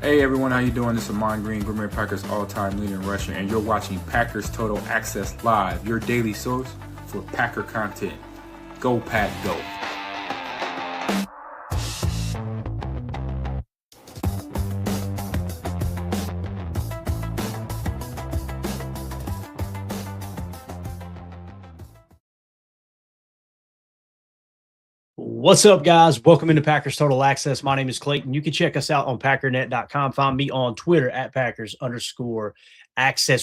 Hey everyone, how you doing? This is Amon Green, Green Bay Packers all-time leader in rushing, and you're watching Packers Total Access Live, your daily source for Packer content. Go Pack, go! What's up, guys? Welcome into Packers Total Access. My name is Clayton. You can check us out on packernet.com. Find me on Twitter at Packers_access.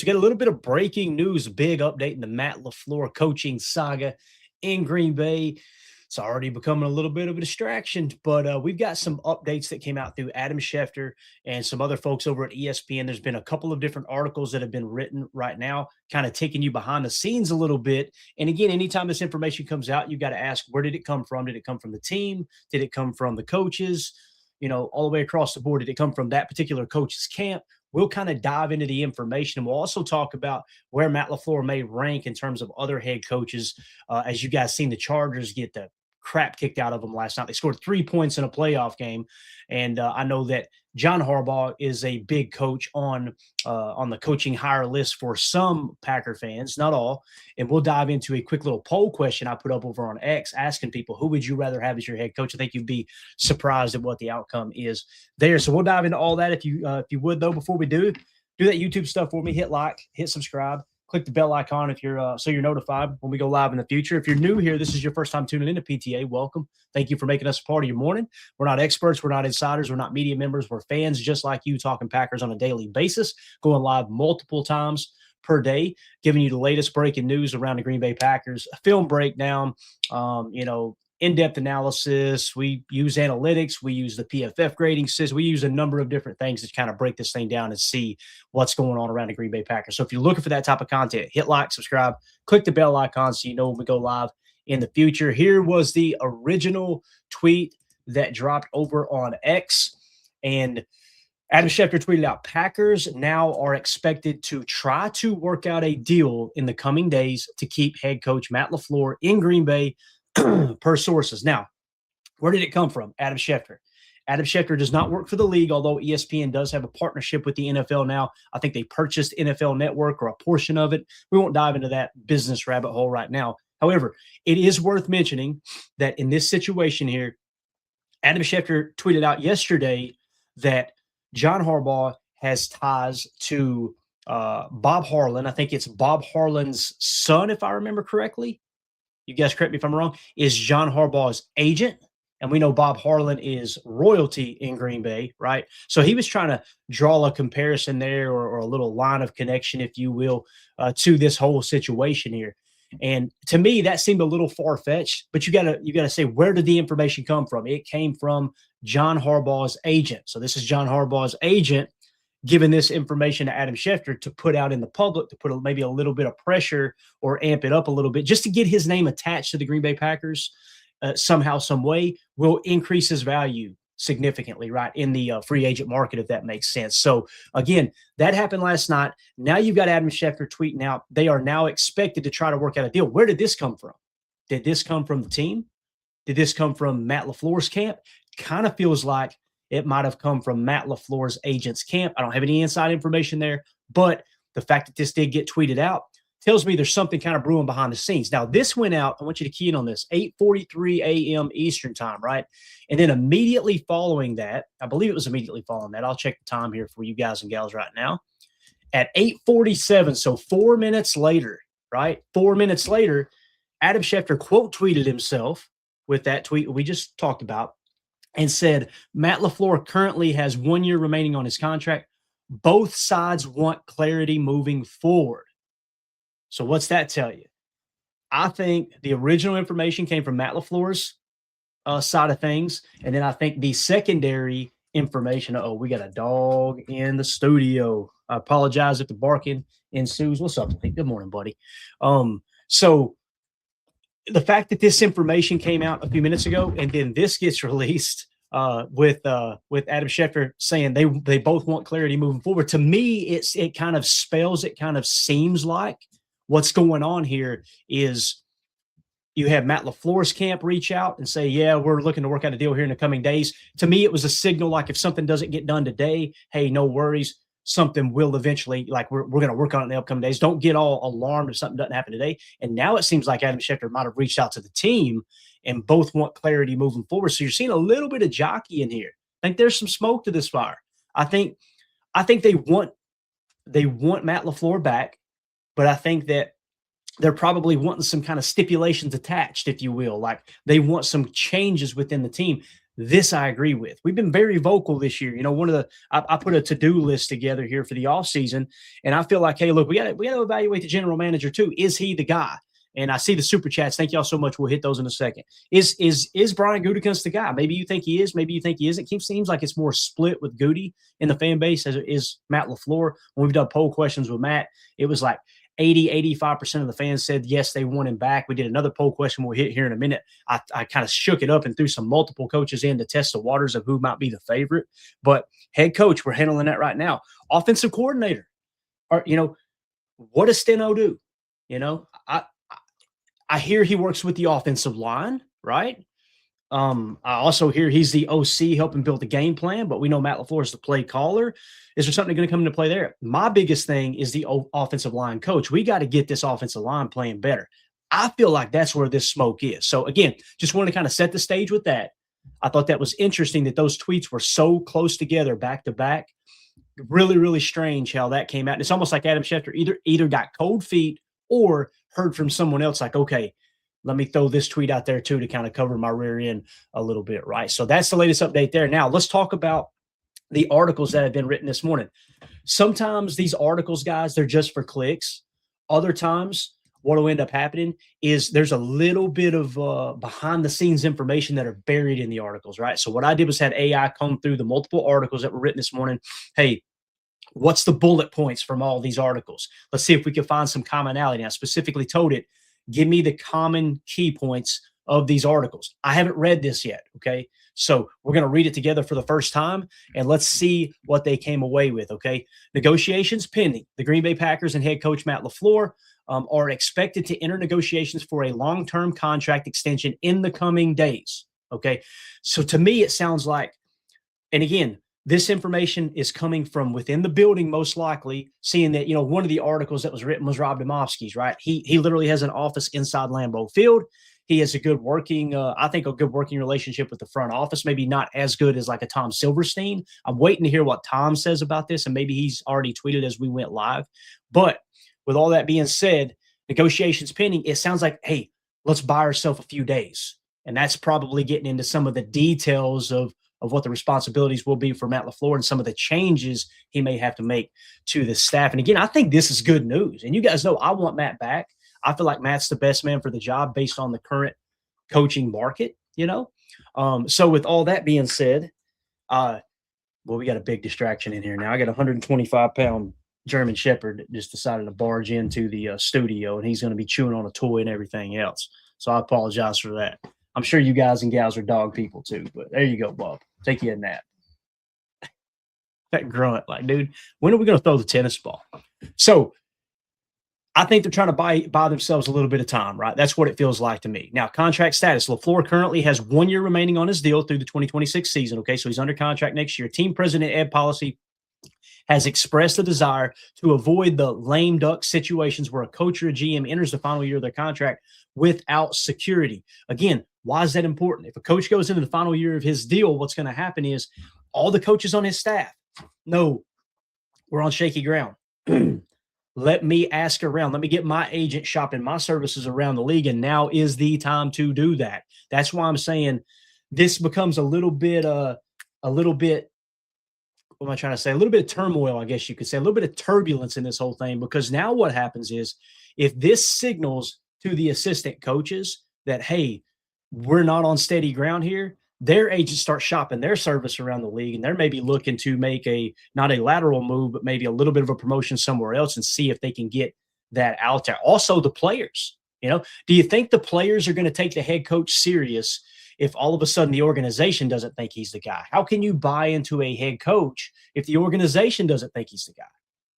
We got a little bit of breaking news, big update in the Matt LaFleur coaching saga in Green Bay. It's already becoming a little bit of a distraction, but we've got some updates that came out through Adam Schefter and some other folks over at ESPN. There's been a couple of different articles that have been written right now, kind of taking you behind the scenes a little bit. And again, anytime this information comes out, you got to ask, where did it come from? Did it come from the team? Did it come from the coaches? All the way across the board, did it come from that particular coach's camp? We'll kind of dive into the information. And we'll also talk about where Matt LaFleur may rank in terms of other head coaches. As you guys seen, the Chargers get the crap kicked out of them last night. They scored 3 points in a playoff game. And I know that John Harbaugh is a big coach on the coaching hire list for some Packer fans, not all. And we'll dive into a quick little poll question I put up over on X asking people, who would you rather have as your head coach? I think you'd be surprised at what the outcome is there. So we'll dive into all that. If you would, though, before we do that YouTube stuff for me, hit like, hit subscribe. Click the bell icon if you're so you're notified when we go live in the future. If you're new here, this is your first time tuning into PTA, welcome. Thank you for making us a part of your morning. We're not experts. We're not insiders. We're not media members. We're fans just like you, talking Packers on a daily basis, going live multiple times per day, giving you the latest breaking news around the Green Bay Packers, a film breakdown, in-depth analysis. We use analytics. We use the PFF grading system. We use a number of different things to kind of break this thing down and see what's going on around the Green Bay Packers. So if you're looking for that type of content, hit like, subscribe, click the bell icon so you know when we go live in the future. Here was the original tweet that dropped over on X. And Adam Schefter tweeted out, Packers now are expected to try to work out a deal in the coming days to keep head coach Matt LaFleur in Green Bay, per sources. Now, where did it come from? Adam Schefter. Adam Schefter does not work for the league, although ESPN does have a partnership with the NFL now. I think they purchased NFL Network or a portion of it. We won't dive into that business rabbit hole right now. However, it is worth mentioning that in this situation here, Adam Schefter tweeted out yesterday that John Harbaugh has ties to Bob Harlan. I think it's Bob Harlan's son, if I remember correctly. You guys correct me if I'm wrong, is John Harbaugh's agent. And we know Bob Harlan is royalty in Green Bay, right? So he was trying to draw a comparison there or a little line of connection, if you will, to this whole situation here. And to me, that seemed a little far-fetched, but you gotta say, where did the information come from? It came from John Harbaugh's agent. So this is John Harbaugh's agent giving this information to Adam Schefter to put out in the public, to put maybe a little bit of pressure or amp it up a little bit, just to get his name attached to the Green Bay Packers somehow, some way, will increase his value significantly, right, in the free agent market, if that makes sense. So, again, that happened last night. Now you've got Adam Schefter tweeting out they are now expected to try to work out a deal. Where did this come from? Did this come from the team? Did this come from Matt LaFleur's camp? Kind of feels like it might have come from Matt LaFleur's agent's camp. I don't have any inside information there, but the fact that this did get tweeted out tells me there's something kind of brewing behind the scenes. Now, this went out, I want you to key in on this, 8:43 a.m. Eastern time, right? And then immediately following that, I believe it was immediately following that. I'll check the time here for you guys and gals right now. At 8:47, so 4 minutes later, right? 4 minutes later, Adam Schefter quote tweeted himself with that tweet we just talked about, and said, Matt LaFleur currently has 1 year remaining on his contract. Both sides want clarity moving forward. So what's that tell you? I think the original information came from Matt LaFleur's side of things. And then I think the secondary information, we got a dog in the studio. I apologize if the barking ensues. What's up, Lee? Good morning, buddy. So the fact that this information came out a few minutes ago and then this gets released with Adam Schefter saying they both want clarity moving forward, to me, it kind of spells, it kind of seems like what's going on here is You have Matt LaFleur's camp reach out and say, yeah, we're looking to work out a deal here in the coming days. To me, it was a signal like if something doesn't get done today, hey, no worries. Something will eventually, like we're going to work on it in the upcoming days. Don't get all alarmed if something doesn't happen today. And now it seems like Adam Schefter might have reached out to the team and both want clarity moving forward. So you're seeing a little bit of jockey in here. I think there's some smoke to this fire. I think they want Matt LaFleur back, but I think that they're probably wanting some kind of stipulations attached, if you will. Like they want some changes within the team. This I agree with. We've been very vocal this year. You know, I put a to-do list together here for the offseason, and I feel like, hey, look, we got to evaluate the general manager too. Is he the guy? And I see the super chats. Thank y'all so much. We'll hit those in a second. Is Brian Gutekunst the guy? Maybe you think he is. Maybe you think he isn't. It seems like it's more split with Goody in the fan base as it is Matt LaFleur. When we've done poll questions with Matt, it was like 85% of the fans said, yes, they want him back. We did another poll question we'll hit here in a minute. I kind of shook it up and threw some multiple coaches in to test the waters of who might be the favorite. But head coach, we're handling that right now. Offensive coordinator. What does Steno do? I hear he works with the offensive line, right? I also hear he's the OC helping build the game plan, but we know Matt LaFleur is the play caller. Is there something going to come into play there? My biggest thing is the offensive line coach. We got to get this offensive line playing better. I feel like that's where this smoke is. So again, just wanted to kind of set the stage with that. I thought that was interesting that those tweets were so close together back to back. Really, really strange how that came out. And it's almost like Adam Schefter either got cold feet or heard from someone else like, okay, let me throw this tweet out there too to kind of cover my rear end a little bit, right? So that's the latest update there. Now let's talk about the articles that have been written this morning. Sometimes these articles, guys, they're just for clicks. Other times, what will end up happening is there's a little bit of behind the scenes information that are buried in the articles, right? So what I did was had AI come through the multiple articles that were written this morning. Hey, what's the bullet points from all these articles? Let's see if we can find some commonality. I specifically told it, give me the common key points of these articles. I haven't read this yet, okay? So we're going to read it together for the first time, and let's see what they came away with, okay? Negotiations pending. The Green Bay Packers and head coach Matt LaFleur are expected to enter negotiations for a long-term contract extension in the coming days, okay? So to me, it sounds like, and again, this information is coming from within the building, most likely, seeing that, one of the articles that was written was Rob Demovsky's, right? He literally has an office inside Lambeau Field. He has a good working, a good working relationship with the front office, maybe not as good as like a Tom Silverstein. I'm waiting to hear what Tom says about this, and maybe he's already tweeted as we went live. But with all that being said, negotiations pending, it sounds like, hey, let's buy ourselves a few days. And that's probably getting into some of the details of what the responsibilities will be for Matt LaFleur and some of the changes he may have to make to the staff. And again, I think this is good news. And you guys know I want Matt back. I feel like Matt's the best man for the job based on the current coaching market, So with all that being said, we got a big distraction in here now. I got a 125-pound German Shepherd that just decided to barge into the studio, and he's going to be chewing on a toy and everything else. So I apologize for that. I'm sure you guys and gals are dog people too, but there you go, Bob. Take you a nap. That grunt, like, dude, when are we going to throw the tennis ball? So I think they're trying to buy themselves a little bit of time, right? That's what it feels like to me. Now, contract status. LaFleur currently has 1 year remaining on his deal through the 2026 season, okay? So he's under contract next year. Team president Ed Policy has expressed a desire to avoid the lame duck situations where a coach or a GM enters the final year of their contract without security. Again, why is that important? If a coach goes into the final year of his deal, what's going to happen is all the coaches on his staff know we're on shaky ground. Let me ask around. Let me get my agent shopping my services around the league, and now is the time to do that. That's why I'm saying this becomes a little bit, what am I trying to say? A little bit of turmoil, I guess you could say, a little bit of turbulence in this whole thing, because now what happens is if this signals to the assistant coaches that, hey, we're not on steady ground here, their agents start shopping their service around the league, and they're maybe looking to make not a lateral move, but maybe a little bit of a promotion somewhere else and see if they can get that out there. Also, the players, do you think the players are going to take the head coach serious if all of a sudden the organization doesn't think he's the guy? How can you buy into a head coach if the organization doesn't think he's the guy?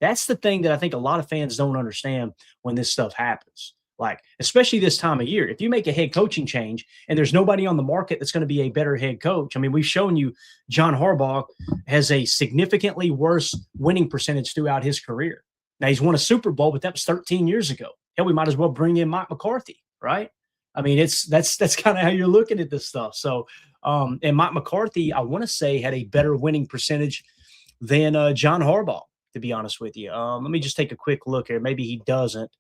That's the thing that I think a lot of fans don't understand when this stuff happens. Like, especially this time of year, if you make a head coaching change and there's nobody on the market that's going to be a better head coach. I mean, we've shown you John Harbaugh has a significantly worse winning percentage throughout his career. Now, he's won a Super Bowl, but that was 13 years ago. Hell, we might as well bring in Mike McCarthy, right? I mean, that's kind of how you're looking at this stuff. So, and Mike McCarthy, I want to say, had a better winning percentage than John Harbaugh, to be honest with you. Let me just take a quick look here. Maybe he doesn't.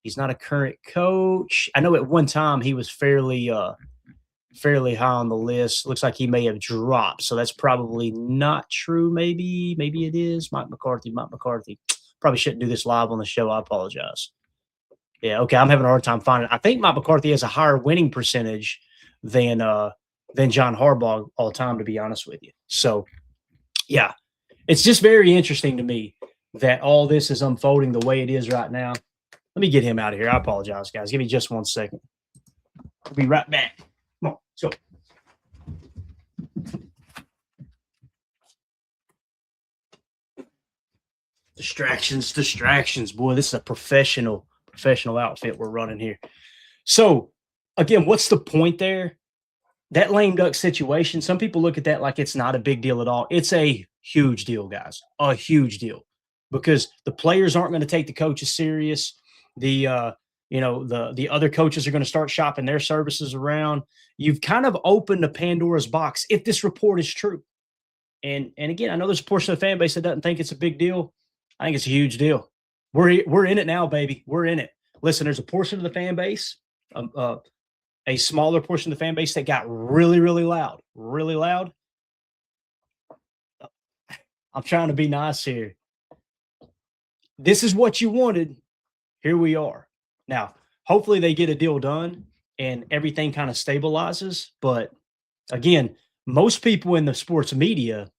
He's not a current coach. I know at one time he was fairly high on the list. Looks like he may have dropped. So that's probably not true. Maybe it is. Mike McCarthy. Probably shouldn't do this live on the show. I apologize. Yeah, okay. I'm having a hard time finding it. I think Mike McCarthy has a higher winning percentage than John Harbaugh all time, to be honest with you. So, yeah, it's just very interesting to me that all this is unfolding the way it is right now. Let me get him out of here. I apologize, guys. Give me just 1 second. I'll be right back. Come on, let's go. Distractions. Boy, this is a professional outfit we're running here. So, again, what's the point there? That lame duck situation, some people look at that like it's not a big deal at all. It's a huge deal, guys. A huge deal. Because the players aren't going to take the coaches serious. The other coaches are going to start shopping their services around. You've kind of opened a Pandora's box if this report is true. And again, I know there's a portion of the fan base that doesn't think it's a big deal. I think it's a huge deal. We're in it now, baby. We're in it. Listen, there's a portion of the fan base, a smaller portion of the fan base that got really, really loud. Really loud. I'm trying to be nice here. This is what you wanted. Here we are. Now, hopefully they get a deal done and everything kind of stabilizes. But again, most people in the sports media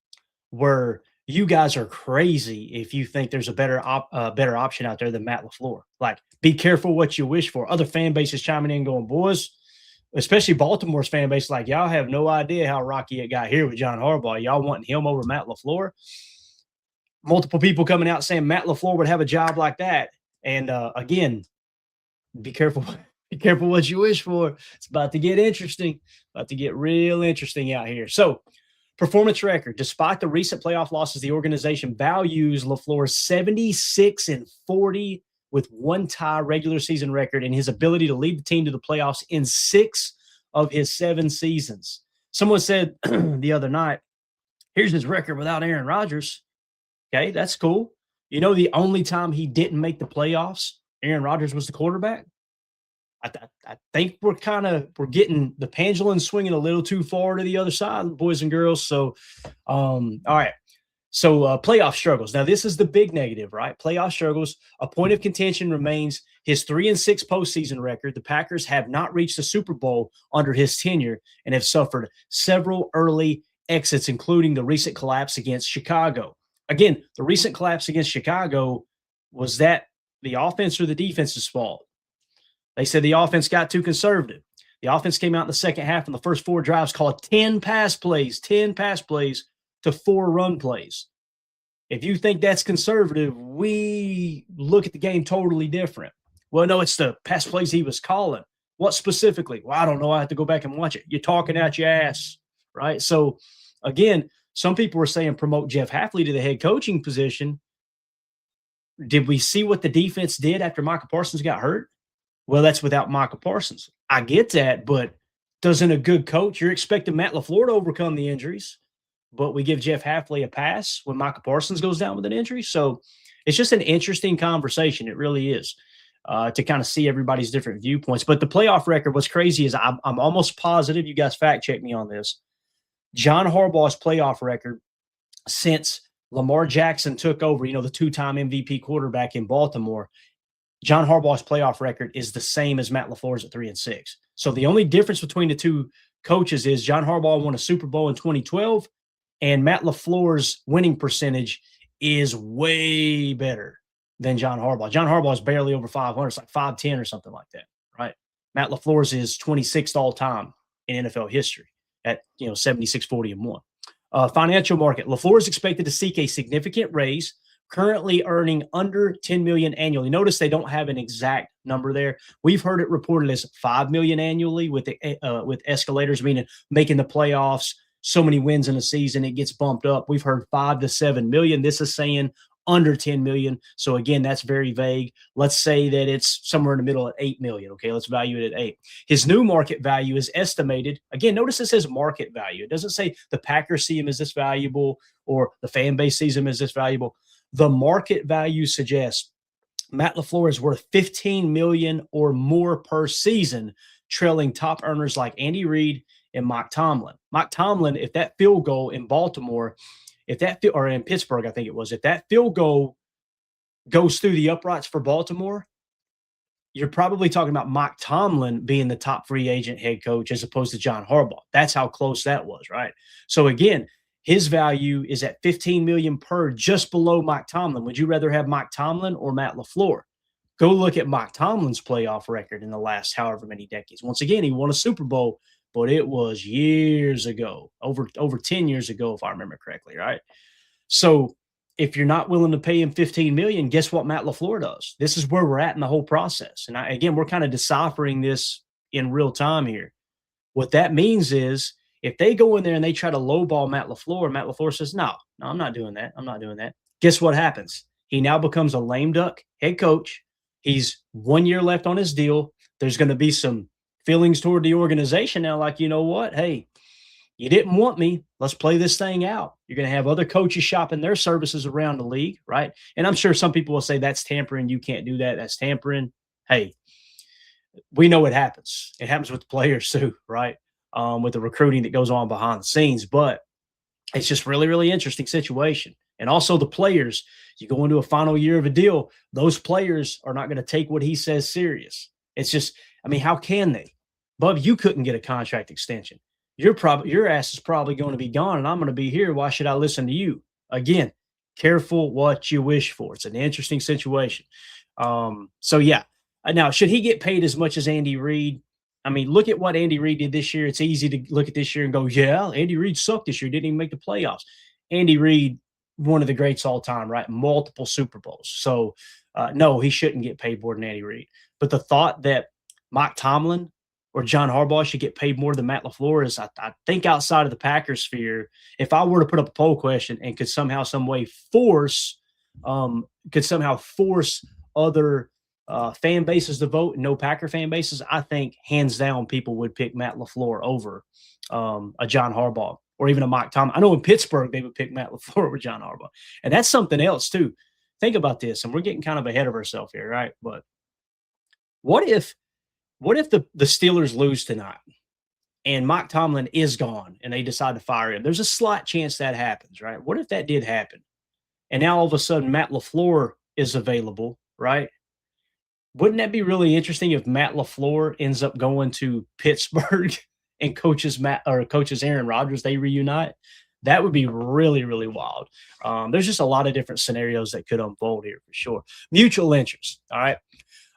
you guys are crazy if you think there's a better option out there than Matt LaFleur. Like, be careful what you wish for. Other fan bases chiming in going, boys, especially Baltimore's fan base, like, y'all have no idea how rocky it got here with John Harbaugh. Y'all wanting him over Matt LaFleur. Multiple people coming out saying Matt LaFleur would have a job like that. And again, be careful. Be careful what you wish for. It's about to get interesting. About to get real interesting out here. So, performance record. Despite the recent playoff losses, the organization values LaFleur's 76-40 with one tie regular season record and his ability to lead the team to the playoffs in 6 of his 7 seasons. Someone said the other night, here's his record without Aaron Rodgers. Okay, that's cool. You know, the only time he didn't make the playoffs, Aaron Rodgers was the quarterback. I think we're getting the pendulum swinging a little too far to the other side, boys and girls. So, all right. So, playoff struggles. Now, this is the big negative, right? Playoff struggles. A point of contention remains his 3-6 postseason record. The Packers have not reached the Super Bowl under his tenure and have suffered several early exits, including the recent collapse against Chicago. Again, the recent collapse against Chicago, was that the offense or the defense's fault? They said the offense got too conservative. The offense came out in the second half and the first 4 drives called 10 pass plays to 4 run plays. If you think that's conservative, we look at the game totally different. Well, no, it's the pass plays he was calling. What specifically? Well, I don't know. I have to go back and watch it. You're talking out your ass, right? So, again, some people were saying promote Jeff Hafley to the head coaching position. Did we see what the defense did after Micah Parsons got hurt? Well, that's without Micah Parsons. I get that, but doesn't a good coach, you're expecting Matt LaFleur to overcome the injuries, but we give Jeff Hafley a pass when Micah Parsons goes down with an injury. So it's just an interesting conversation. It really is, to kind of see everybody's different viewpoints. But the playoff record, what's crazy is I'm almost positive, you guys fact check me on this, John Harbaugh's playoff record since Lamar Jackson took over, the 2-time MVP quarterback in Baltimore, John Harbaugh's playoff record is the same as Matt LaFleur's at 3-6. So the only difference between the two coaches is John Harbaugh won a Super Bowl in 2012, and Matt LaFleur's winning percentage is way better than John Harbaugh. John Harbaugh is barely over 500. It's like 510 or something like that, right? Matt LaFleur's is 26th all time in NFL history at 76-40-1. Financial market. LaFleur is expected to seek a significant raise currently earning under 10 million annually. Notice they don't have an exact number there. We've heard it reported as 5 million annually with escalators, meaning making the playoffs, so many wins in a season, it gets bumped up. We've heard 5 to 7 million. This is saying under 10 million. So again, that's very vague. Let's say that it's somewhere in the middle at 8 million. Okay, let's value it at 8. His new market value is estimated. Again, notice it says market value. It doesn't say the Packers see him as this valuable or the fan base sees him as this valuable. The market value suggests Matt LaFleur is worth 15 million or more per season, trailing top earners like Andy Reid and Mike Tomlin. Mike Tomlin, if that field goal in Baltimore, or in Pittsburgh, I think it was, if that field goal goes through the uprights for Baltimore, you're probably talking about Mike Tomlin being the top free agent head coach as opposed to John Harbaugh. That's how close that was, right? So again, his value is at 15 million per, just below Mike Tomlin. Would you rather have Mike Tomlin or Matt LaFleur? Go look at Mike Tomlin's playoff record in the last however many decades. Once again, he won a Super Bowl, but it was years ago, over 10 years ago, if I remember correctly, right? So if you're not willing to pay him 15 million, guess what Matt LaFleur does? This is where we're at in the whole process. And again, we're kind of deciphering this in real time here. What that means is if they go in there and they try to lowball Matt LaFleur says, no, I'm not doing that. I'm not doing that. Guess what happens? He now becomes a lame duck head coach. He's 1 year left on his deal. There's going to be some feelings toward the organization now, like, you know what? Hey, you didn't want me. Let's play this thing out. You're going to have other coaches shopping their services around the league, right? And I'm sure some people will say that's tampering. You can't do that. That's tampering. Hey, we know it happens. It happens with the players too, right? With the recruiting that goes on behind the scenes. But it's just really, really interesting situation. And also the players, you go into a final year of a deal, those players are not going to take what he says serious. It's just, I mean, how can they? Bub, you couldn't get a contract extension. Your ass is probably going to be gone, and I'm going to be here. Why should I listen to you? Again, careful what you wish for. It's an interesting situation. So yeah. Now, should he get paid as much as Andy Reid? I mean, look at what Andy Reid did this year. It's easy to look at this year and go, yeah, Andy Reid sucked this year. Didn't even make the playoffs. Andy Reid, one of the greats all time, right? Multiple Super Bowls. So, no, he shouldn't get paid more than Andy Reid. But the thought that Mike Tomlin or John Harbaugh should get paid more than Matt LaFleur is, I think, outside of the Packers sphere. If I were to put up a poll question and could somehow, some way force other fan bases to vote, no Packer fan bases, I think hands down people would pick Matt LaFleur over a John Harbaugh or even a Mike Tomlin. I know in Pittsburgh they would pick Matt LaFleur over John Harbaugh. And that's something else too. Think about this, and we're getting kind of ahead of ourselves here, right? But what if the Steelers lose tonight and Mike Tomlin is gone and they decide to fire him? There's a slight chance that happens, right? What if that did happen? And now all of a sudden Matt LaFleur is available, right? Wouldn't that be really interesting if Matt LaFleur ends up going to Pittsburgh and coaches Aaron Rodgers, they reunite? That would be really, really wild. There's just a lot of different scenarios that could unfold here for sure. Mutual interest, all right?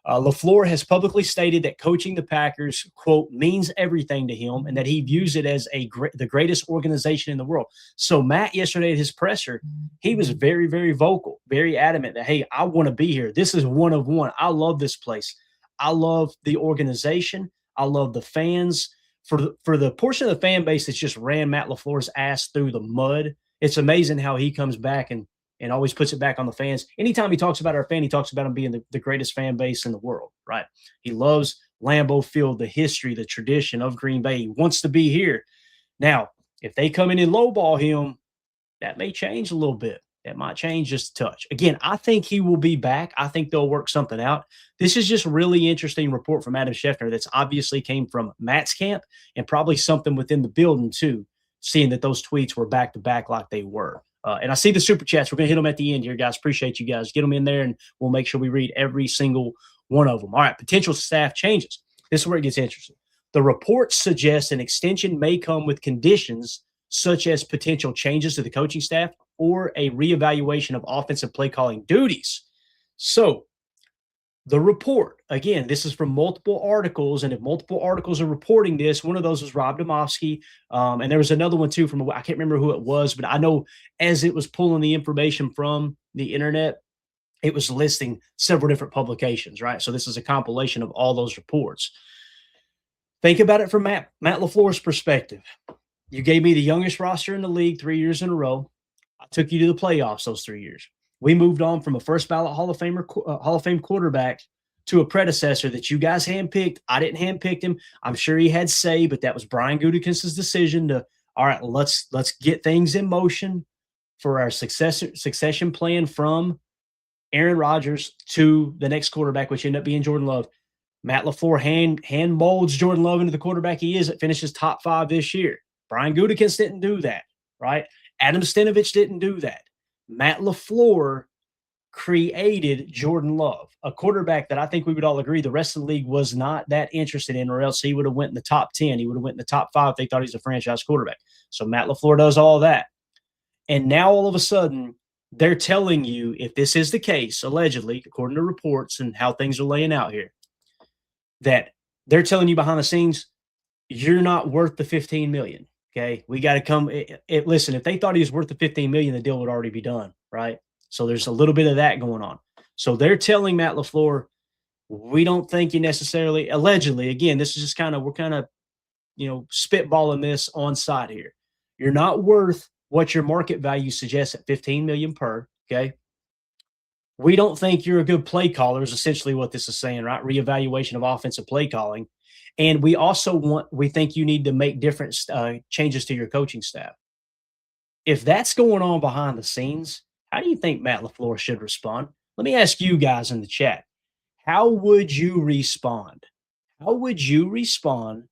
LaFleur has publicly stated that coaching the Packers, quote, means everything to him and that he views it as the greatest organization in the world. So Matt, yesterday at his presser, he was very, very vocal, very adamant that, hey, I want to be here. This is one of one. I love this place. I love the organization. I love the fans. For the portion of the fan base that's just ran Matt LaFleur's ass through the mud, it's amazing how he comes back and always puts it back on the fans. Anytime he talks about our fan, he talks about him being the greatest fan base in the world, right? He loves Lambeau Field, the history, the tradition of Green Bay. He wants to be here. Now, if they come in and lowball him, that may change a little bit. That might change just a touch. Again, I think he will be back. I think they'll work something out. This is just a really interesting report from Adam Schefter that's obviously came from Matt's camp and probably something within the building too, seeing that those tweets were back-to-back like they were. And I see the super chats. We're going to hit them at the end here, guys. Appreciate you guys. Get them in there, and we'll make sure we read every single one of them. All right, potential staff changes. This is where it gets interesting. The report suggests an extension may come with conditions such as potential changes to the coaching staff or a reevaluation of offensive play calling duties. So The report, again, this is from multiple articles, and if multiple articles are reporting this, one of those was Rob Domofsky, and there was another one too from, I can't remember who it was, but I know as it was pulling the information from the internet, it was listing several different publications, right? So this is a compilation of all those reports. Think about it from Matt LaFleur's perspective. You gave me the youngest roster in the league 3 years in a row. I took you to the playoffs those 3 years. We moved on from a first ballot Hall of Fame quarterback to a predecessor that you guys handpicked. I didn't handpick him. I'm sure he had say, but that was Brian Gutekunst's decision to, all right, let's get things in motion for our succession plan from Aaron Rodgers to the next quarterback, which ended up being Jordan Love. Matt LaFleur hand molds Jordan Love into the quarterback he is. It finishes top 5 this year. Brian Gutekunst didn't do that, right? Adam Stenavich didn't do that. Matt LaFleur created Jordan Love, a quarterback that I think we would all agree the rest of the league was not that interested in, or else he would have went in the top 10. He would have went in the top 5 if they thought he was a franchise quarterback. So Matt LaFleur does all that. And now all of a sudden, they're telling you, if this is the case, allegedly, according to reports and how things are laying out here, that they're telling you behind the scenes, you're not worth the $15 million. Okay, we got to come. Listen, if they thought he was worth the $15 million, the deal would already be done, right? So there's a little bit of that going on. So they're telling Matt LaFleur, we don't think you necessarily, allegedly, again, this is just we're kind of, spitballing this on site here. You're not worth what your market value suggests at $15 million per. Okay, we don't think you're a good play caller is essentially what this is saying, right? Reevaluation of offensive play calling. And we think you need to make different changes to your coaching staff. If that's going on behind the scenes, how do you think Matt LaFleur should respond? Let me ask you guys in the chat. How would you respond? How would you respond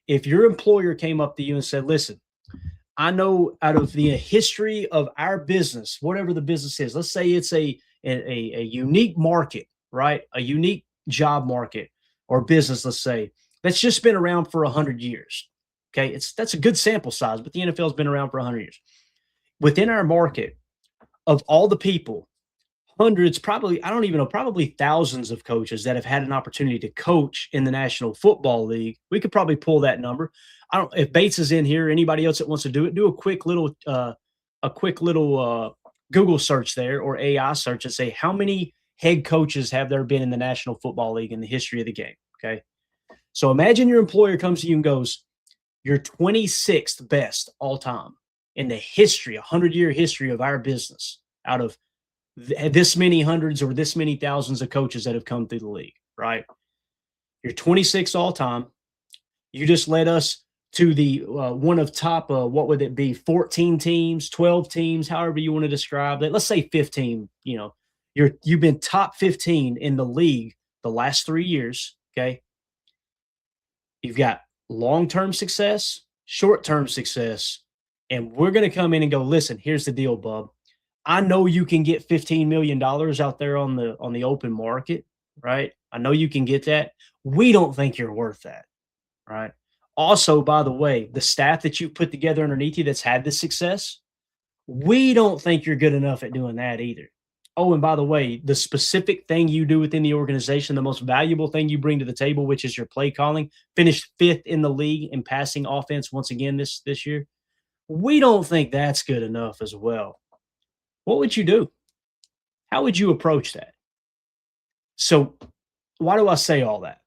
if your employer came up to you and said, listen, I know out of the history of our business, whatever the business is, let's say it's a unique market, right? A unique job market or business, let's say, that's just been around for 100 years. Okay, that's a good sample size, but the NFL has been around for 100 years. Within our market, of all the people, hundreds, probably, I don't even know, probably thousands of coaches that have had an opportunity to coach in the National Football League. We could probably pull that number. If Bates is in here, anybody else that wants to do it, do a quick little Google search there or AI search and say, how many head coaches have there been in the National Football League in the history of the game? Okay. So imagine your employer comes to you and goes, you're 26th best all time in the history, 100-year history of our business out of this many hundreds or this many thousands of coaches that have come through the league, right? You're 26th all time. You just led us to the one of top, what would it be, 14 teams, 12 teams, however you want to describe it. Let's say 15, you've been top 15 in the league the last 3 years, okay? You've got long-term success, short-term success, and we're going to come in and go, listen, here's the deal, bub. I know you can get $15 million out there on the open market, right? I know you can get that. We don't think you're worth that, right? Also, by the way, the staff that you put together underneath you that's had this success, we don't think you're good enough at doing that either. Oh, and by the way, the specific thing you do within the organization, the most valuable thing you bring to the table, which is your play calling, finished 5th in the league in passing offense once again this year. We don't think that's good enough as well. What would you do? How would you approach that? So why do I say all that?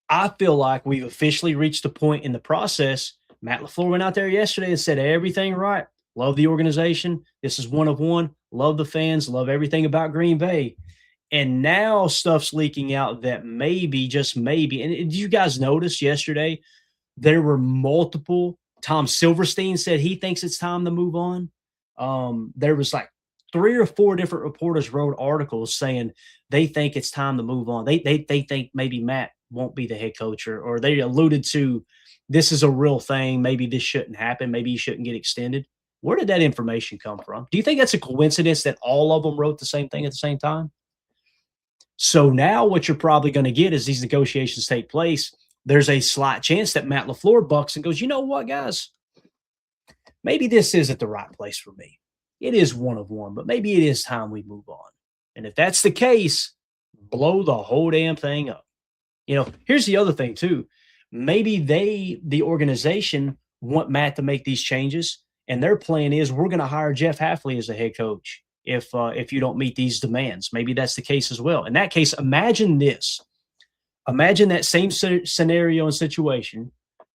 I feel like we've officially reached a point in the process. Matt LaFleur went out there yesterday and said everything right. Love the organization. This is one of one. Love the fans. Love everything about Green Bay. And now stuff's leaking out that maybe, just maybe, and did you guys notice yesterday there were multiple? Tom Silverstein said he thinks it's time to move on. There was like 3 or 4 different reporters wrote articles saying they think it's time to move on. They think maybe Matt won't be the head coach, or they alluded to this is a real thing. Maybe this shouldn't happen. Maybe he shouldn't get extended. Where did that information come from? Do you think that's a coincidence that all of them wrote the same thing at the same time? So now what you're probably going to get as these negotiations take place, there's a slight chance that Matt LaFleur bucks and goes, you know what, guys? Maybe this isn't the right place for me. It is one of one, but maybe it is time we move on. And if that's the case, blow the whole damn thing up. Here's the other thing too. Maybe the organization want Matt to make these changes, and their plan is we're going to hire Jeff Halfley as the head coach if you don't meet these demands. Maybe that's the case as well. In that case, imagine this. Imagine that same scenario and situation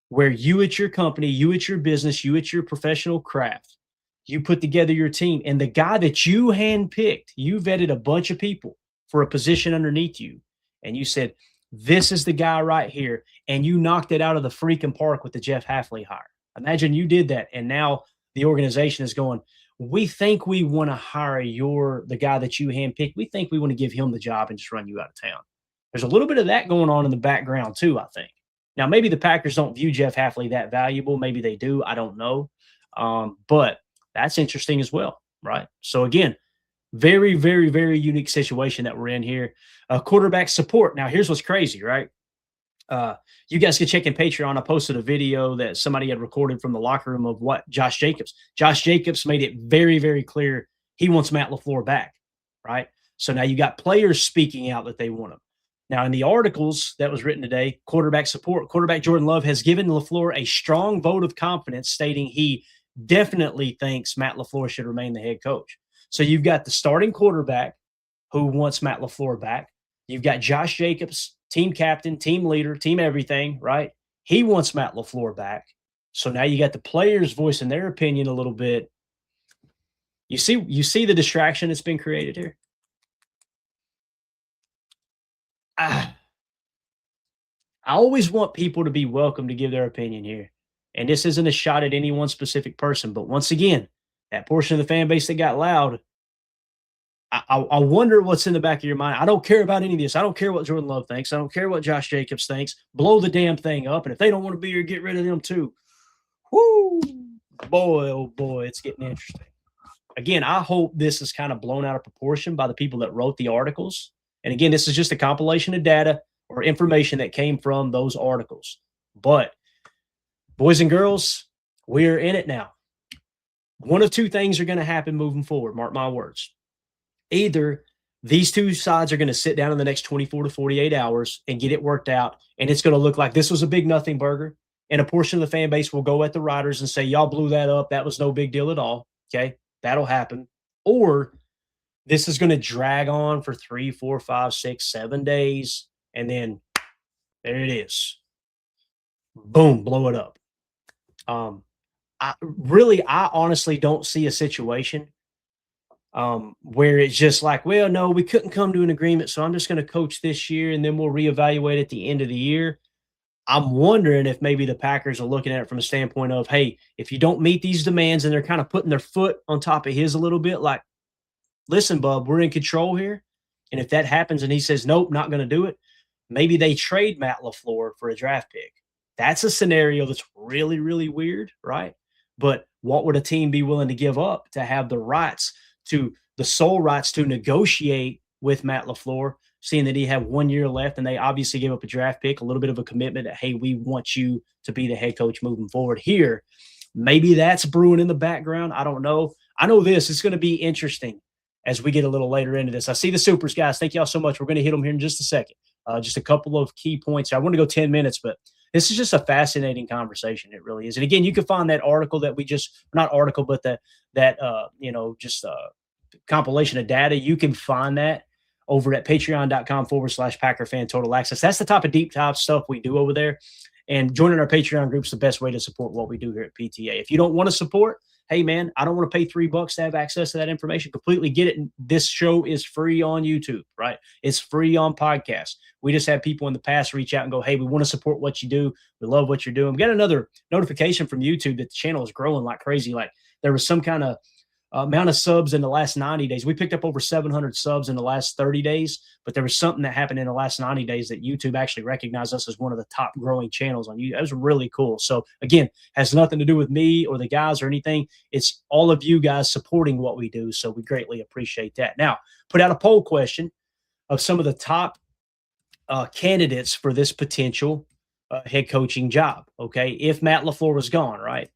where you at your company, you at your business, you at your professional craft, you put together your team, and the guy that you handpicked, you vetted a bunch of people for a position underneath you, and you said, this is the guy right here, and you knocked it out of the freaking park with the Jeff Halfley hire. Imagine you did that, and now the organization is going, we think we want to hire the guy that you handpicked. We think we want to give him the job and just run you out of town. There's a little bit of that going on in the background too, I think. Now, maybe the Packers don't view Jeff Halfley that valuable. Maybe they do. I don't know. But that's interesting as well, right? So again, very, very, very unique situation that we're in here. Quarterback support. Now, here's what's crazy, right? You guys can check in Patreon. I posted a video that somebody had recorded from the locker room of what Josh Jacobs made it very, very clear he wants Matt LaFleur back, right? So now you got players speaking out that they want him. Now, in the articles that was written today, quarterback support, quarterback Jordan Love has given LaFleur a strong vote of confidence, stating he definitely thinks Matt LaFleur should remain the head coach. So you've got the starting quarterback who wants Matt LaFleur back. You've got Josh Jacobs, team captain, team leader, team everything, right? He wants Matt LaFleur back. So now you got the players voicing their opinion a little bit. You see the distraction that's been created here? I always want people to be welcome to give their opinion here. And this isn't a shot at any one specific person. But once again, that portion of the fan base that got loud, I wonder what's in the back of your mind. I don't care about any of this. I don't care what Jordan Love thinks. I don't care what Josh Jacobs thinks. Blow the damn thing up. And if they don't want to be here, get rid of them too. Whoo! Boy, oh boy, it's getting interesting. Again, I hope this is kind of blown out of proportion by the people that wrote the articles. And again, this is just a compilation of data or information that came from those articles. But boys and girls, we're in it now. One of two things are going to happen moving forward. Mark my words. Either these two sides are going to sit down in the next 24 to 48 hours and get it worked out, and it's going to look like this was a big nothing burger, and a portion of the fan base will go at the Riders and say, y'all blew that up. That was no big deal at all. Okay, that'll happen. Or this is going to drag on for 3, 4, 5, 6, 7 days, and then there it is. Boom, blow it up. I honestly don't see a situation where it's just like, well, no, we couldn't come to an agreement, so I'm just going to coach this year, and then we'll reevaluate at the end of the year. I'm wondering if maybe the Packers are looking at it from a standpoint of, hey, if you don't meet these demands, and they're kind of putting their foot on top of his a little bit, like, listen, bub, we're in control here. And if that happens and he says, nope, not going to do it, maybe they trade Matt LaFleur for a draft pick. That's a scenario that's really, really weird, right? But what would a team be willing to give up to have the sole rights to negotiate with Matt LaFleur, seeing that he had 1 year left, and they obviously gave up a draft pick, a little bit of a commitment that, hey, we want you to be the head coach moving forward here. Maybe that's brewing in the background. I don't know. I know this. It's going to be interesting as we get a little later into this. I see the supers, guys. Thank y'all so much. We're going to hit them here in just a second. Just a couple of key points. I want to go 10 minutes, but this is just a fascinating conversation. It really is. And again, you can find that article that we not article, but compilation of data. You can find that over at patreon.com/Packer Fan Total Access. That's the type of deep dive stuff we do over there. And joining our Patreon group is the best way to support what we do here at PTA. If you don't want to support, hey, man, I don't want to pay $3 to have access to that information. Completely get it. This show is free on YouTube, right? It's free on podcasts. We just had people in the past reach out and go, hey, we want to support what you do. We love what you're doing. We got another notification from YouTube that the channel is growing like crazy. Like there was some kind of amount of subs in the last 90 days. We picked up over 700 subs in the last 30 days, but there was something that happened in the last 90 days that YouTube actually recognized us as one of the top growing channels on YouTube. That was really cool. So again, has nothing to do with me or the guys or anything. It's all of you guys supporting what we do. So we greatly appreciate that. Now, put out a poll question of some of the top candidates for this potential head coaching job. Okay. If Matt LaFleur was gone, right?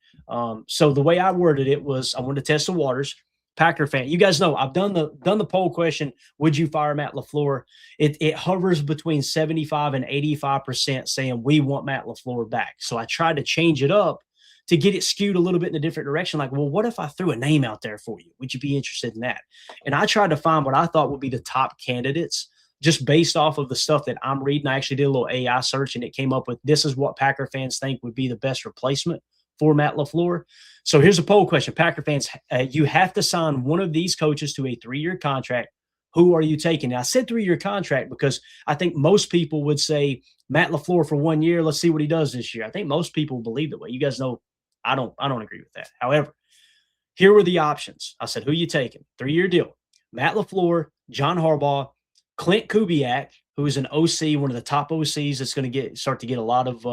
So the way I worded it was I wanted to test the waters. Packer fan, you guys know I've done the poll question. Would you fire Matt LaFleur? It hovers between 75 and 85% saying we want Matt LaFleur back. So I tried to change it up to get it skewed a little bit in a different direction. Like, well, what if I threw a name out there for you? Would you be interested in that? And I tried to find what I thought would be the top candidates just based off of the stuff that I'm reading. I actually did a little AI search, and it came up with this is what Packer fans think would be the best replacement for Matt LaFleur. So here's a poll question. Packer fans, you have to sign one of these coaches to a 3-year contract. Who are you taking? Now, I said 3-year contract because I think most people would say Matt LaFleur for 1 year. Let's see what he does this year. I think most people believe that way. You guys know I don't agree with that. However, here were the options. I said, who you taking? 3-year deal. Matt LaFleur, John Harbaugh, Clint Kubiak, who is an OC, one of the top OCs that's going to start to get a lot of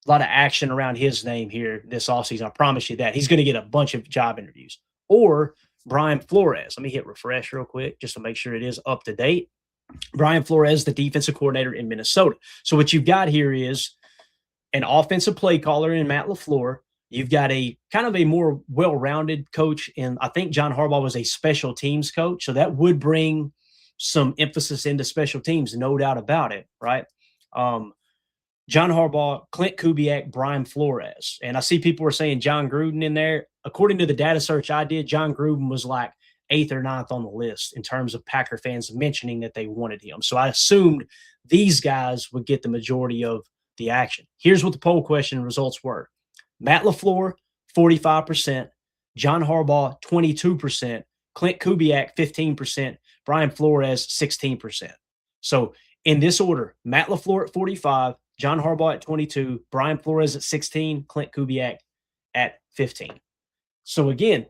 action around his name here this offseason. I promise you that. He's going to get a bunch of job interviews. Or Brian Flores. Let me hit refresh real quick just to make sure it is up to date. Brian Flores, the defensive coordinator in Minnesota. So what you've got here is an offensive play caller in Matt LaFleur. You've got a kind of a more well-rounded coach, and I think John Harbaugh was a special teams coach, so that would bring some emphasis into special teams, no doubt about it, right? John Harbaugh, Clint Kubiak, Brian Flores. And I see people are saying John Gruden in there. According to the data search I did, John Gruden was like 8th or 9th on the list in terms of Packer fans mentioning that they wanted him. So I assumed these guys would get the majority of the action. Here's what the poll question results were. Matt LaFleur, 45%, John Harbaugh, 22%, Clint Kubiak, 15%, Brian Flores, 16%. So in this order, Matt LaFleur at 45, John Harbaugh at 22, Brian Flores at 16, Clint Kubiak at 15. So again,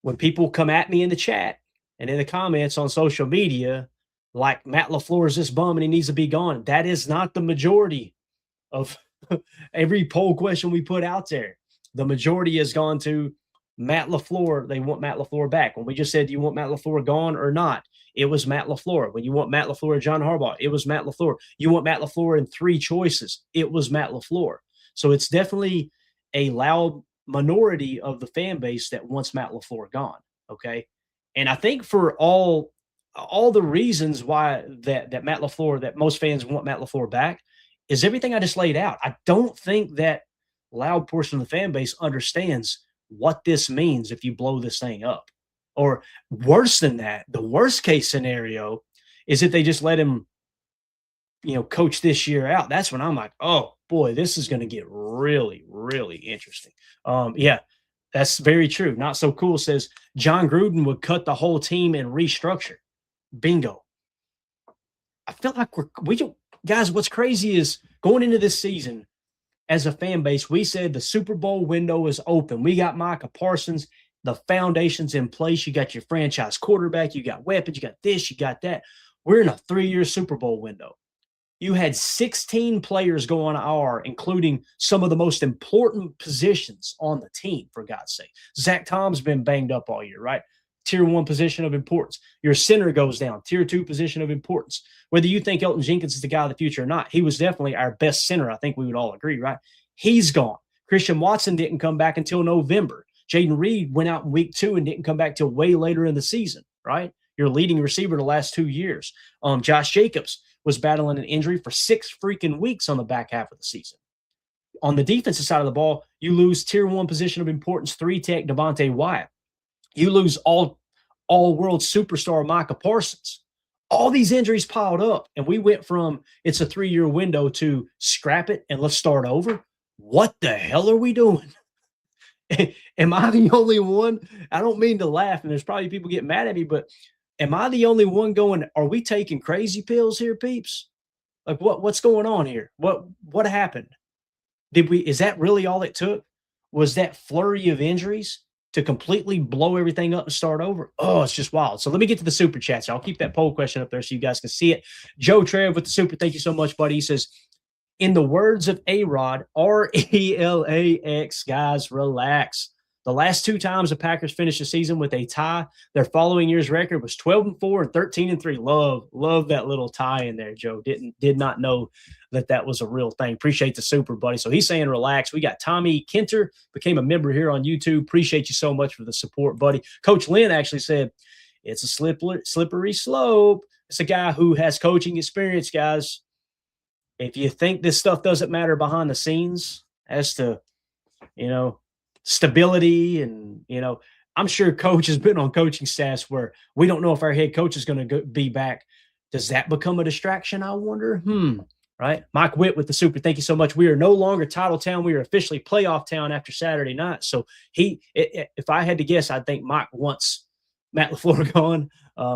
when people come at me in the chat and in the comments on social media, like Matt LaFleur is this bum and he needs to be gone, that is not the majority of every poll question we put out there. The majority has gone to Matt LaFleur. They want Matt LaFleur back. When we just said, do you want Matt LaFleur gone or not? It was Matt LaFleur. When you want Matt LaFleur or John Harbaugh, it was Matt LaFleur. You want Matt LaFleur in 3 choices. It was Matt LaFleur. So it's definitely a loud minority of the fan base that wants Matt LaFleur gone. Okay. And I think for all the reasons why that Matt LaFleur, that most fans want Matt LaFleur back, is everything I just laid out. I don't think that loud portion of the fan base understands what this means if you blow this thing up. Or worse than that, the worst case scenario is if they just let him, coach this year out. That's when I'm like, oh boy, this is going to get really, really interesting. Yeah, that's very true. Not so cool says John Gruden would cut the whole team and restructure. Bingo. I feel like guys, what's crazy is going into this season as a fan base, we said the Super Bowl window is open. We got Micah Parsons, the foundation's in place. You got your franchise quarterback, you got weapons, you got this, you got that. We're in a 3-year Super Bowl window. You had 16 players go on IR, including some of the most important positions on the team, for God's sake. Zach Tom's been banged up all year, right? Tier 1 position of importance. Your center goes down, Tier 2 position of importance. Whether you think Elton Jenkins is the guy of the future or not, he was definitely our best center. I think we would all agree, right? He's gone. Christian Watson didn't come back until November. Jaden Reed went out in week 2 and didn't come back till way later in the season, right? Your leading receiver the last 2 years. Josh Jacobs was battling an injury for 6 freaking weeks on the back half of the season. On the defensive side of the ball, you lose Tier 1 position of importance, 3-tech Devontae Wyatt. You lose all-world superstar Micah Parsons. All these injuries piled up, and we went from it's a 3-year window to scrap it and let's start over. What the hell are we doing? Am I the only one? I don't mean to laugh, and there's probably people getting mad at me, but am I the only one going, are we taking crazy pills here, peeps? Like what's going on here? What happened? Is that really all it took? Was that flurry of injuries to completely blow everything up and start over? Oh, it's just wild. So let me get to the super chats. I'll keep that poll question up there so you guys can see it. Joe Trev with the super. Thank you so much, buddy. He says, in the words of A-Rod, RELAX, guys, relax. The last 2 times the Packers finished the season with a tie, their following year's record was 12-4 and 13-3. Love that little tie in there, Joe. Did not know that was a real thing. Appreciate the super, buddy. So he's saying relax. We got Tommy Kenter, became a member here on YouTube. Appreciate you so much for the support, buddy. Coach Lynn actually said, it's a slippery slope. It's a guy who has coaching experience, guys. If you think this stuff doesn't matter behind the scenes as to, stability and, I'm sure coach has been on coaching staffs where we don't know if our head coach is going to be back. Does that become a distraction? I wonder. Right. Mike Witt with the super. Thank you so much. We are no longer title town. We are officially playoff town after Saturday night. So if I had to guess, I think Mike wants Matt LaFleur gone.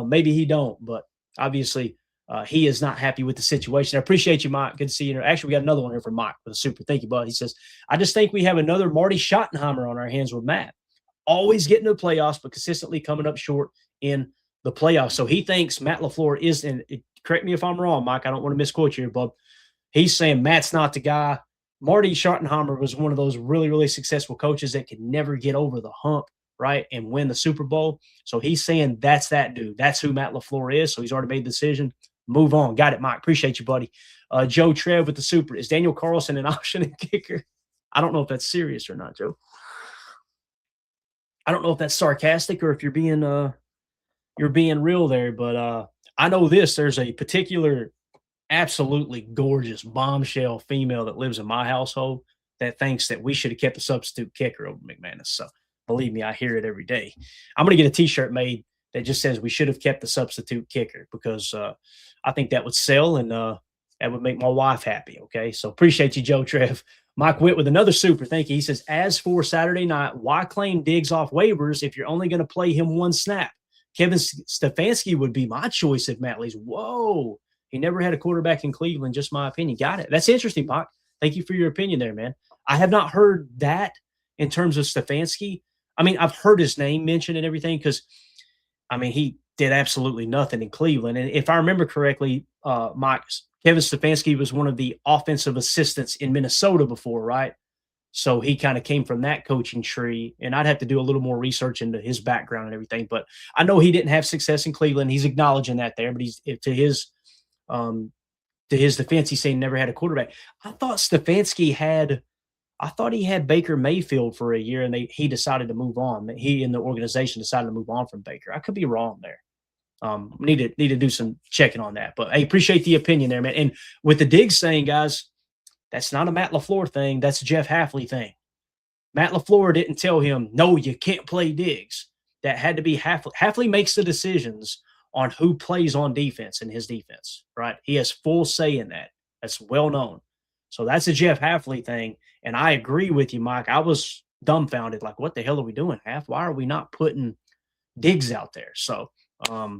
Maybe he don't, but obviously he is not happy with the situation. I appreciate you, Mike. Good to see you. Actually, we got another one here from Mike with a super. Thank you, bud. He says, I just think we have another Marty Schottenheimer on our hands with Matt. Always getting to the playoffs, but consistently coming up short in the playoffs. So he thinks Matt LaFleur is, and correct me if I'm wrong, Mike, I don't want to misquote you here, bub. He's saying Matt's not the guy. Marty Schottenheimer was one of those really, really successful coaches that could never get over the hump, right, and win the Super Bowl. So he's saying that's that dude. That's who Matt LaFleur is. So he's already made the decision. Move on. Got it, Mike. Appreciate you, buddy. Joe Trev with the super. Is Daniel Carlson an option and kicker? I don't know if that's serious or not, Joe. I don't know if that's sarcastic or if you're being real there, but I know this. There's a particular absolutely gorgeous bombshell female that lives in my household that thinks that we should have kept a substitute kicker over McManus. So believe me, I hear it every day. I'm going to get a T-shirt made that just says we should have kept the substitute kicker because I think that would sell and that would make my wife happy. Okay. So appreciate you, Joe Trev. Mike Witt with another super. Thank you. He says, as for Saturday night, why claim Diggs off waivers if you're only going to play him one snap? Kevin Stefanski would be my choice if Matt leaves. Whoa. He never had a quarterback in Cleveland, just my opinion. Got it. That's interesting, Mike. Thank you for your opinion there, man. I have not heard that in terms of Stefanski. I mean, I've heard his name mentioned and everything because, I mean, he did absolutely nothing in Cleveland. And if I remember correctly, Mike, Kevin Stefanski was one of the offensive assistants in Minnesota before, right? So he kind of came from that coaching tree. And I'd have to do a little more research into his background and everything. But I know he didn't have success in Cleveland. He's acknowledging that there. But he's to his defense, he's saying never had a quarterback. I thought he had Baker Mayfield for a year, and he decided to move on. He and the organization decided to move on from Baker. I could be wrong there. Need to do some checking on that. But I appreciate the opinion there, man. And with the Diggs thing, guys, that's not a Matt LaFleur thing. That's a Jeff Hafley thing. Matt LaFleur didn't tell him, no, you can't play Diggs. That had to be Hafley. Hafley makes the decisions on who plays on defense in his defense, right? He has full say in that. That's well known. So that's a Jeff Hafley thing. And I agree with you, Mike. I was dumbfounded. Like, what the hell are we doing, Haf? Why are we not putting Diggs out there? So,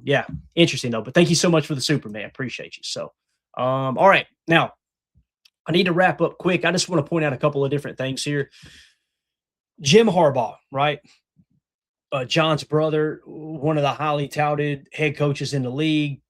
yeah, interesting, though. But thank you so much for the super, man. Appreciate you. So, all right. Now, I need to wrap up quick. I just want to point out a couple of different things here. Jim Harbaugh, right? John's brother, one of the highly touted head coaches in the league.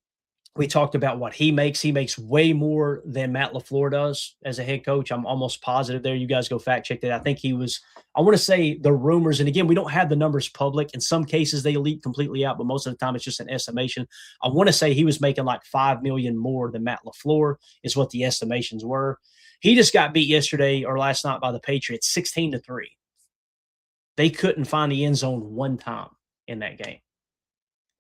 We talked about what he makes. He makes way more than Matt LaFleur does as a head coach. I'm almost positive there. You guys go fact check that. I think he was, I want to say the rumors, and again, we don't have the numbers public. In some cases, they leak completely out, but most of the time it's just an estimation. I want to say he was making like $5 million more than Matt LaFleur is what the estimations were. He just got beat yesterday or last night by the Patriots 16-3. They couldn't find the end zone one time in that game.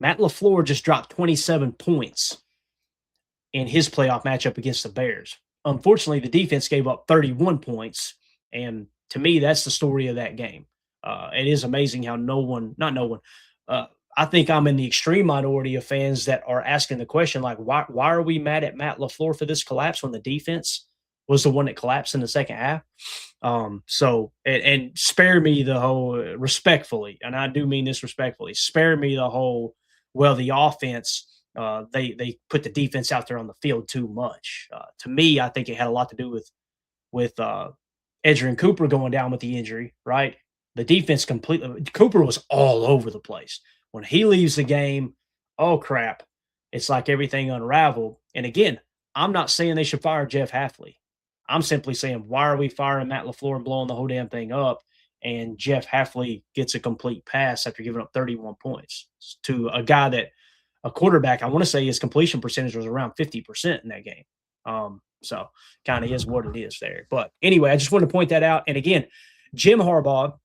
Matt LaFleur just dropped 27 points in his playoff matchup against the Bears. Unfortunately, the defense gave up 31 points, and to me, that's the story of that game. It is amazing how I think I'm in the extreme minority of fans that are asking the question, like, why are we mad at Matt LaFleur for this collapse when the defense was the one that collapsed in the second half? So spare me the whole respectfully, and I do mean this respectfully, spare me the whole, well, the offense, they put the defense out there on the field too much. To me, I think it had a lot to do with Edgerrin Cooper going down with the injury, right? The defense Cooper was all over the place. When he leaves the game, oh, crap, it's like everything unraveled. And again, I'm not saying they should fire Jeff Hafley. I'm simply saying, why are we firing Matt LaFleur and blowing the whole damn thing up? and Jeff Hafley gets a complete pass after giving up 31 points to a guy that a quarterback, I want to say his completion percentage was around 50% in that game. So kind of is what it is there. But anyway, I just wanted to point that out. And again, Jim Harbaugh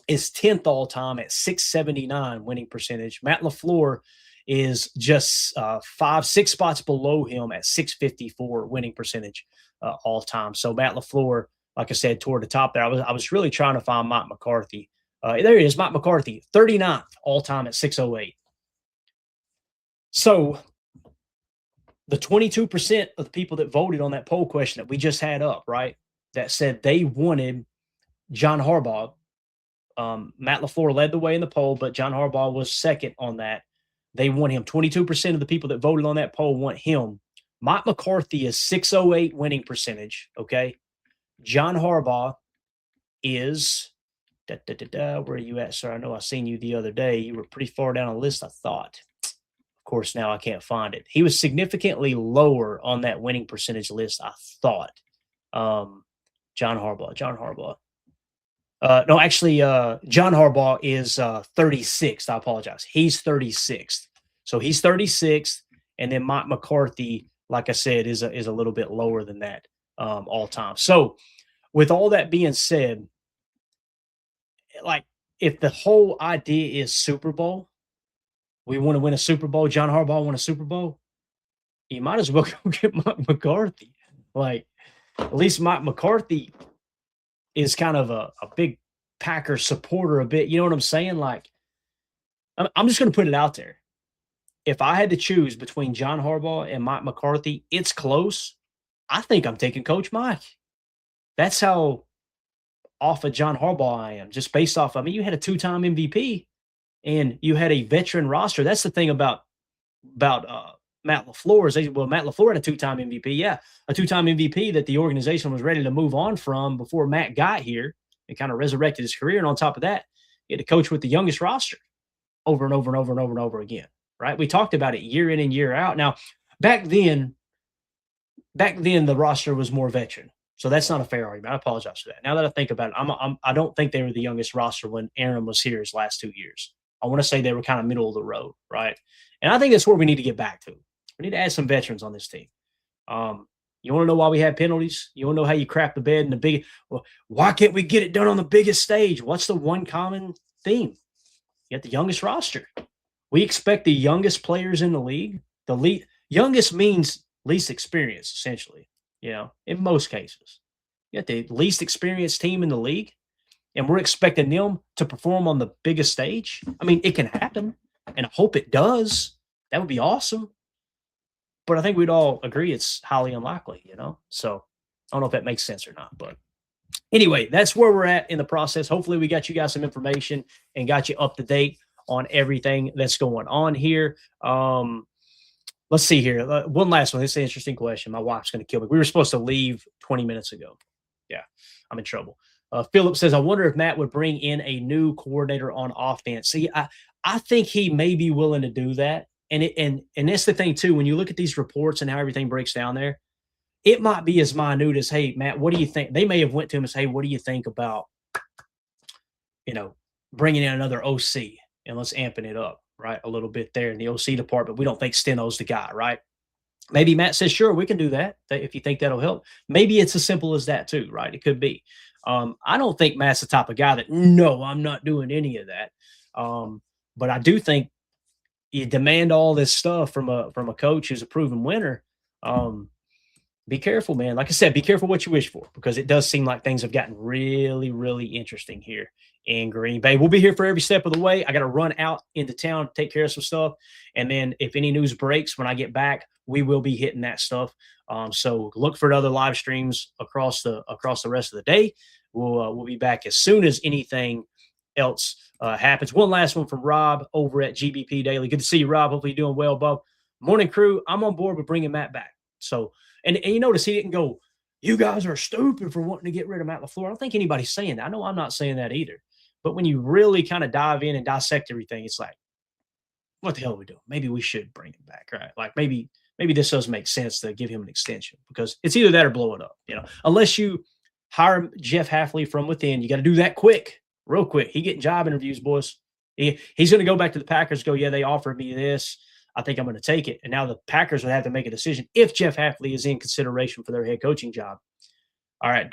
is 10th all time at 679 winning percentage. Matt LaFleur is just 5-6 spots below him at 654 winning percentage all time. So Matt LaFleur, like I said, toward the top there. I was really trying to find Mike McCarthy. There he is, Mike McCarthy, 39th all time at 608. So the 22% of the people that voted on that poll question that we just had up, right, that said they wanted John Harbaugh. Matt LaFleur led the way in the poll, but John Harbaugh was second on that. They want him. 22% of the people that voted on that poll want him. Mike McCarthy is 608 winning percentage, okay? John Harbaugh is where are you at, sir? I know I seen you the other day. You were pretty far down the list, I thought. Of course, now I can't find it. He was significantly lower on that winning percentage list, I thought. John Harbaugh. No, actually, John Harbaugh is 36th. I apologize. He's 36th. So he's 36th, and then Mike McCarthy, like I said, is a little bit lower than that all time. So with all that being said, like if the whole idea is Super Bowl, we want to win a Super Bowl, John Harbaugh won a Super Bowl, you might as well go get Mike McCarthy. Like at least Mike McCarthy is kind of a big Packer supporter a bit. You know what I'm saying? Like, I'm just going to put it out there. If I had to choose between John Harbaugh and Mike McCarthy, it's close. I think I'm taking Coach Mike. That's how off of John Harbaugh I am, just based off, I mean, you had a 2-time MVP and you had a veteran roster. That's the thing about Matt LaFleur is Matt LaFleur had a 2-time MVP. Yeah, a 2-time MVP that the organization was ready to move on from before Matt got here and kind of resurrected his career. And on top of that, he had to coach with the youngest roster over and over and over and over and over again, right? We talked about it year in and year out. Now, back then the roster was more veteran. So that's not a fair argument. I apologize for that. Now that I think about it, I don't think they were the youngest roster when Aaron was here his last 2 years. I want to say they were kind of middle of the road, right? And I think that's where we need to get back to. We need to add some veterans on this team. You want to know why we had penalties? You want to know how you crap the bed in the big? Well, why can't we get it done on the biggest stage? What's the one common theme? You got the youngest roster. We expect the youngest players in the league. Youngest means least experience, essentially. You know, in most cases, you got the least experienced team in the league, and we're expecting them to perform on the biggest stage. I mean, it can happen, and I hope it does. That would be awesome. But I think we'd all agree it's highly unlikely, you know? So I don't know if that makes sense or not. But anyway, that's where we're at in the process. Hopefully we got you guys some information and got you up to date on everything that's going on here. Let's see here. One last one. This is an interesting question. My wife's going to kill me. We were supposed to leave 20 minutes ago. Yeah, I'm in trouble. Philip says, I wonder if Matt would bring in a new coordinator on offense. See, I think he may be willing to do that. And that's the thing, too. When you look at these reports and how everything breaks down there, it might be as minute as, hey, Matt, what do you think? They may have went to him and say, hey, what do you think about, bringing in another OC and let's amping it up, right, a little bit there in the OC department. We don't think Steno's the guy, right? Maybe Matt says, sure, we can do that if you think that'll help. Maybe it's as simple as that, too, right? It could be. I don't think Matt's the type of guy that, no, I'm not doing any of that. But I do think you demand all this stuff from a coach who's a proven winner. Be careful, man. Like I said, be careful what you wish for, because it does seem like things have gotten really, really interesting here in Green Bay. We'll be here for every step of the way. I got to run out into town, take care of some stuff. And then if any news breaks when I get back, we will be hitting that stuff. So look for other live streams across the rest of the day. We'll be back as soon as anything else happens. One last one from Rob over at GBP Daily. Good to see you, Rob. Hopefully you're doing well, Bob. Morning crew, I'm on board with bringing Matt back. So, and you notice he didn't go, you guys are stupid for wanting to get rid of Matt LaFleur. I don't think anybody's saying that. I know I'm not saying that either. But when you really kind of dive in and dissect everything, it's like, what the hell are we doing? Maybe we should bring him back, right? Like maybe this does make sense to give him an extension, because it's either that or blow it up. Unless you hire Jeff Hafley from within, you got to do that quick. real quick. He getting job interviews, boys. He's going to go back to the Packers, go, yeah, they offered me this. I think I'm going to take it. And now the Packers would have to make a decision if Jeff Hafley is in consideration for their head coaching job. All right,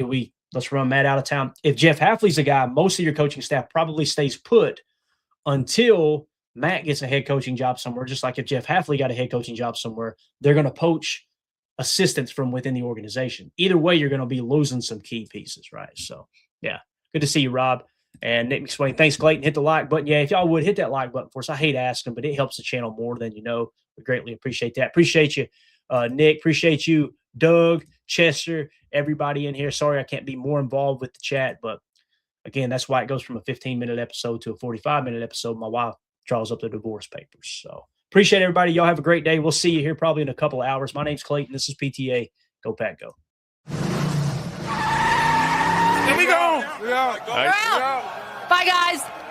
let's run Matt out of town. If Jeff Hafley's a guy, most of your coaching staff probably stays put until Matt gets a head coaching job somewhere. Just like if Jeff Hafley got a head coaching job somewhere, they're going to poach assistants from within the organization. Either way, you're going to be losing some key pieces, right? So, yeah, good to see you, Rob. And Nick McSwain, thanks, Clayton. Hit the like button. Yeah, if y'all would hit that like button for us. I hate asking, but it helps the channel more than you know. We greatly appreciate that. Appreciate you, Nick. Appreciate you, Doug, Chester, everybody in here. Sorry I can't be more involved with the chat, but again, that's why it goes from a 15-minute episode to a 45-minute episode. My wife draws up the divorce papers. So appreciate everybody. Y'all have a great day. We'll see you here probably in a couple of hours. My name's Clayton. This is PTA. Go Pack, go. Here we go. We're out. Bye, guys.